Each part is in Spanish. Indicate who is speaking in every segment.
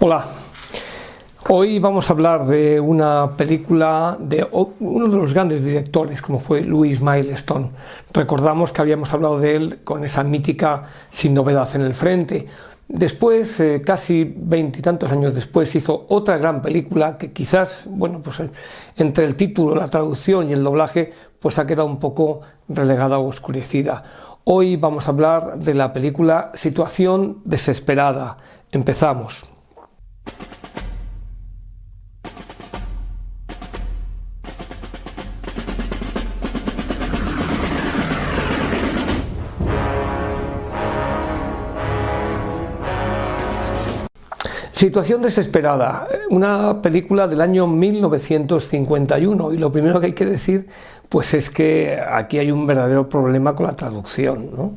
Speaker 1: Hola, hoy vamos a hablar de una película de uno de los grandes directores como fue Louis Milestone. Recordamos que habíamos hablado de él con esa mítica Sin novedad en el frente. Después, casi veintitantos años después, hizo otra gran película que quizás, pues entre el título, la traducción y el doblaje, pues ha quedado un poco relegada o oscurecida. Hoy vamos a hablar de la película Situación desesperada. Empezamos. Situación desesperada, una película del año 1951, y lo primero que hay que decir pues es que aquí hay un verdadero problema con la traducción, ¿no?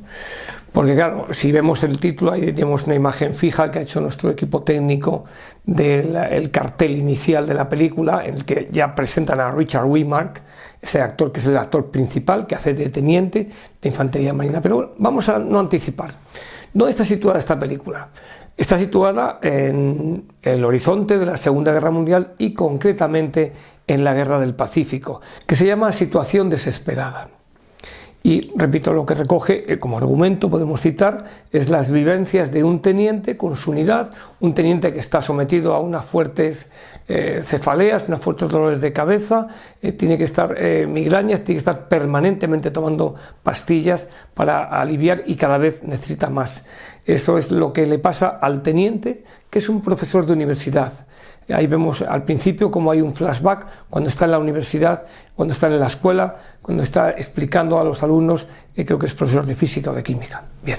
Speaker 1: Porque claro, si vemos el título, ahí tenemos una imagen fija que ha hecho nuestro equipo técnico del cartel inicial de la película, en el que ya presentan a Richard Widmark, ese actor que es el actor principal, que hace de teniente de Infantería Marina. Pero vamos a no anticipar. ¿Dónde está situada esta película? Está situada en el horizonte de la Segunda Guerra Mundial y concretamente en la Guerra del Pacífico, que se llama Situación desesperada. Y repito, lo que recoge como argumento, podemos citar, es las vivencias de un teniente con su unidad, un teniente que está sometido a unas fuertes cefaleas, unos fuertes dolores de cabeza, tiene que estar migrañas, tiene que estar permanentemente tomando pastillas para aliviar y cada vez necesita más. Eso es lo que le pasa al teniente, que es un profesor de universidad. Ahí vemos al principio cómo hay un flashback cuando está en la universidad, cuando está en la escuela, cuando está explicando a los alumnos, creo que es profesor de física o de química. Bien.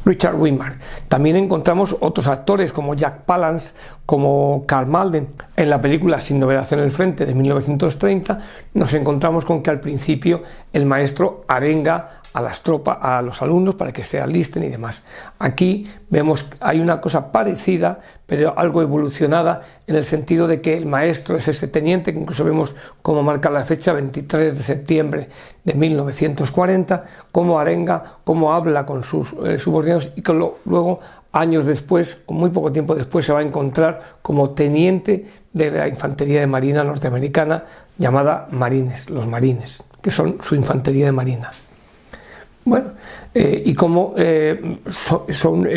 Speaker 1: Richard Widmark. También encontramos otros actores como Jack Palance, como Karl Malden. En la película Sin novedad en el frente de 1930 nos encontramos con que al principio el maestro arenga a las tropas, a los alumnos para que se alisten y demás. Aquí vemos hay una cosa parecida, pero algo evolucionada en el sentido de que el maestro es ese teniente, que incluso vemos cómo marca la fecha 23 de septiembre de 1940, cómo arenga, cómo habla con sus subordinados y que luego años después, o muy poco tiempo después, se va a encontrar como teniente de la Infantería de Marina norteamericana llamada Marines, los Marines, que son su infantería de marina. Bueno, y cómo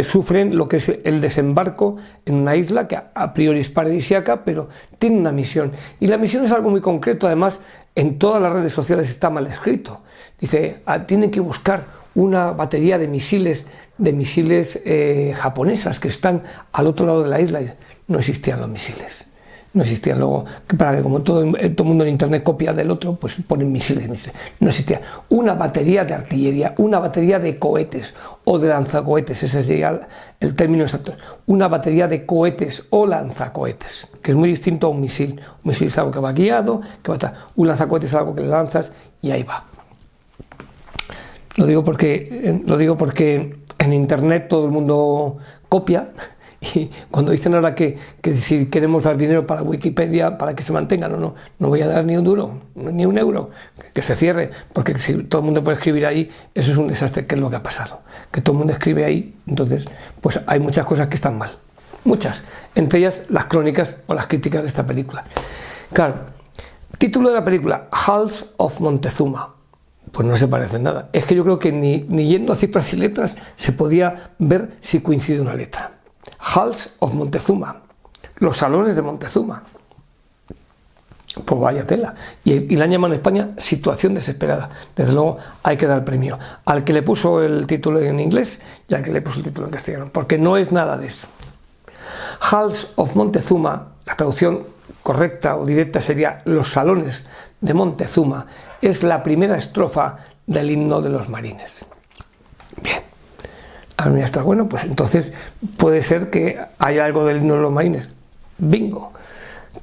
Speaker 1: sufren lo que es el desembarco en una isla que a priori es paradisíaca, pero tiene una misión. Y la misión es algo muy concreto, además en todas las redes sociales está mal escrito. Dice, tienen que buscar una batería de misiles japonesas que están al otro lado de la isla. No existían los misiles. No existían. Luego, para que como todo el mundo en internet copia del otro, pues ponen misiles. No existía una batería de artillería, una batería de cohetes o de lanzacohetes, ese sería el término exacto. Una batería de cohetes o lanzacohetes, que es muy distinto a un misil. Un misil es algo que va guiado, un lanzacohetes es algo que le lanzas y ahí va. Lo digo porque en internet todo el mundo copia. Y cuando dicen ahora que si queremos dar dinero para Wikipedia para que se mantenga, no voy a dar ni un duro, ni un euro, que se cierre, porque si todo el mundo puede escribir ahí, eso es un desastre, que es lo que ha pasado, que todo el mundo escribe ahí, entonces pues hay muchas cosas que están mal, muchas, entre ellas las crónicas o las críticas de esta película. Claro, título de la película, Halls of Montezuma. Pues no se parece en nada, es que yo creo que ni yendo a cifras y letras se podía ver si coincide una letra. Halls of Montezuma, los salones de Montezuma. Pues vaya tela. Y la han llamado en España Situación desesperada. Desde luego hay que dar el premio al que le puso el título en inglés y al que le puso el título en castellano, porque no es nada de eso. Halls of Montezuma, la traducción correcta o directa sería Los salones de Montezuma, es la primera estrofa del himno de los marines. Bien. A mí está bueno, pues entonces puede ser que haya algo del himno de los marines. Bingo.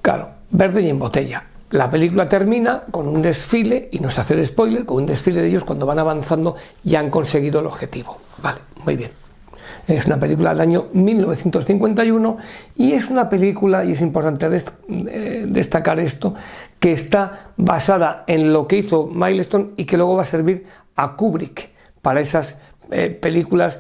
Speaker 1: Claro, verde y en botella. La película termina con un desfile, y no se hace el spoiler, con un desfile de ellos cuando van avanzando y han conseguido el objetivo. Vale, muy bien. Es una película del año 1951 y es una película, y es importante destacar esto, que está basada en lo que hizo Milestone y que luego va a servir a Kubrick para esas películas,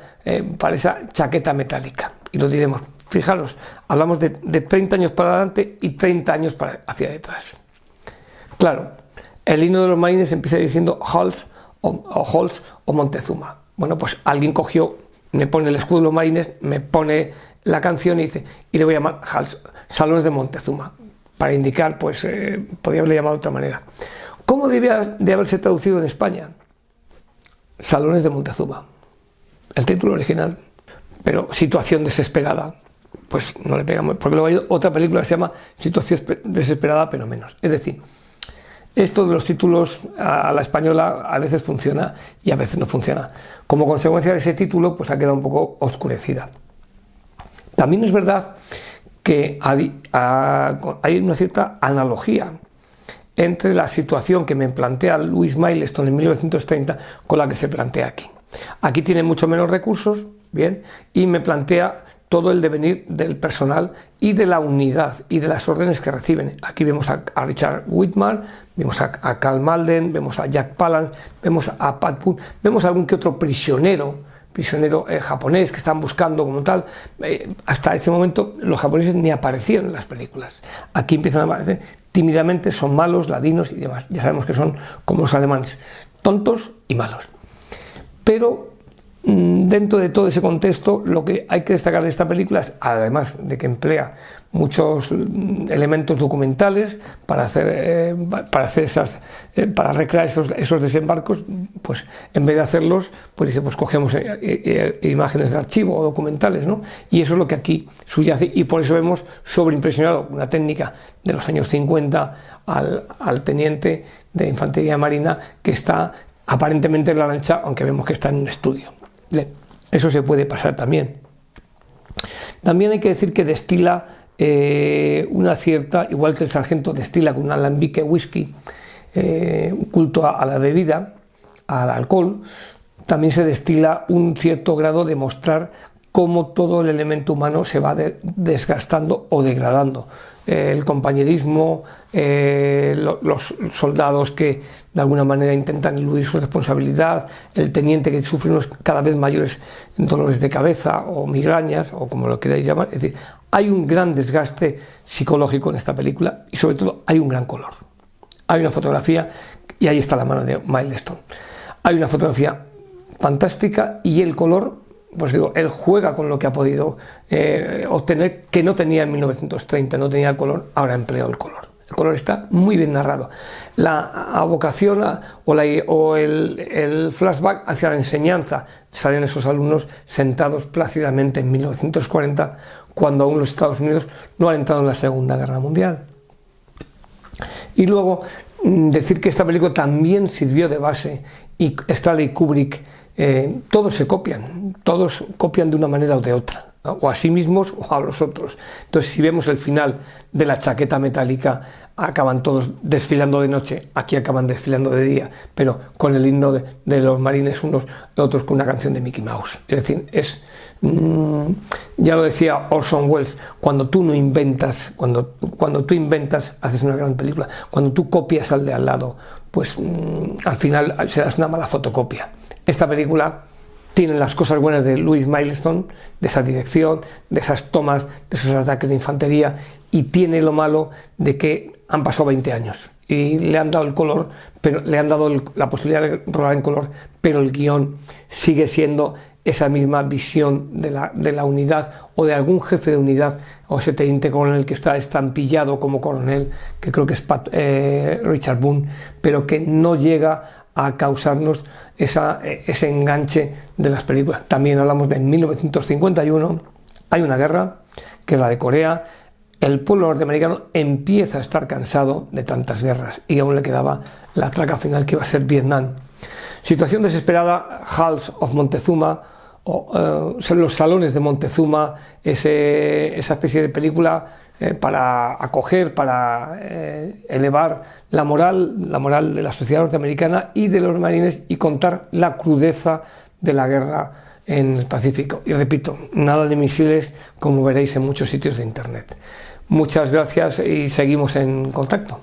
Speaker 1: para esa chaqueta metálica. Y lo diremos Fijaros, hablamos de 30 años para adelante y 30 años hacia detrás. Claro, el himno de los marines empieza diciendo Halls o Montezuma. Bueno, pues alguien cogió, me pone el escudo de los marines, me pone la canción y dice, y le voy a llamar Halls, Salones de Montezuma, para indicar, pues, podría haberle llamado de otra manera. ¿Cómo debía de haberse traducido en España? Salones de Montezuma, el título original, pero situación desesperada, pues no le pegamos, porque luego hay otra película que se llama Situación desesperada, pero menos. Es decir, esto de los títulos a la española a veces funciona y a veces no funciona. Como consecuencia de ese título, pues ha quedado un poco oscurecida. También es verdad que hay una cierta analogía entre la situación que me plantea Louis Milestone en 1930 con la que se plantea aquí. Aquí tiene mucho menos recursos, bien, y me plantea todo el devenir del personal y de la unidad y de las órdenes que reciben. Aquí vemos a Richard Whitmar, vemos a Karl Malden, vemos a Jack Palance, vemos a Pat Boone, vemos a algún que otro prisionero japonés que están buscando como tal. Hasta ese momento los japoneses ni aparecieron en las películas. Aquí empiezan a aparecer tímidamente, son malos, ladinos y demás. Ya sabemos que son como los alemanes, tontos y malos. Pero dentro de todo ese contexto, lo que hay que destacar de esta película es, además de que emplea muchos elementos documentales para recrear esos desembarcos, pues en vez de hacerlos, pues dice, pues cogemos imágenes de archivo o documentales, ¿no? Y eso es lo que aquí subyace, y por eso vemos sobreimpresionado una técnica de los años 50 al teniente de infantería marina que está aparentemente en la lancha, aunque vemos que está en un estudio. Bien, eso se puede pasar también. También hay que decir que destila una cierta, igual que el sargento destila con un alambique whisky, un culto a la bebida, al alcohol, también se destila un cierto grado de mostrar cómo todo el elemento humano se va desgastando o degradando. El compañerismo, los soldados que de alguna manera intentan eludir su responsabilidad, el teniente que sufre unos cada vez mayores dolores de cabeza o migrañas o como lo queráis llamar. Es decir, hay un gran desgaste psicológico en esta película y sobre todo hay un gran color. Hay una fotografía y ahí está la mano de Milestone. Hay una fotografía fantástica y el color, pues digo, él juega con lo que ha podido obtener, que no tenía en 1930, no tenía el color, ahora ha empleado el color. El color está muy bien narrado. La avocación o el flashback hacia la enseñanza, salen esos alumnos sentados plácidamente en 1940, cuando aún los Estados Unidos no han entrado en la Segunda Guerra Mundial. Y luego decir que esta película también sirvió de base, y Stanley Kubrick, todos copian de una manera o de otra, ¿no? O a sí mismos o a los otros. Entonces, si vemos el final de la chaqueta metálica, acaban todos desfilando de noche, aquí acaban desfilando de día, pero con el himno de los marines unos, otros con una canción de Mickey Mouse. Es decir, ya lo decía Orson Welles, cuando tú inventas, haces una gran película. Cuando tú copias al de al lado, pues al final serás una mala fotocopia. Esta película tiene las cosas buenas de Louis Milestone, de esa dirección, de esas tomas, de esos ataques de infantería, y tiene lo malo de que han pasado 20 años y le han dado el color, pero le han dado la posibilidad de rodar en color, pero el guión sigue siendo esa misma visión de la unidad o de algún jefe de unidad, o ese teniente coronel que está estampillado como coronel, que creo que es Richard Boone, pero que no llega a causarnos ese enganche de las películas. También hablamos de 1951, hay una guerra, que es la de Corea. El pueblo norteamericano empieza a estar cansado de tantas guerras y aún le quedaba la traca final, que iba a ser Vietnam. Situación desesperada, Halls of Montezuma, los salones de Montezuma, esa especie de película para acoger, para elevar la moral de la sociedad norteamericana y de los marines, y contar la crudeza de la guerra en el Pacífico. Y repito, nada de misiles, como veréis en muchos sitios de internet. Muchas gracias y seguimos en contacto.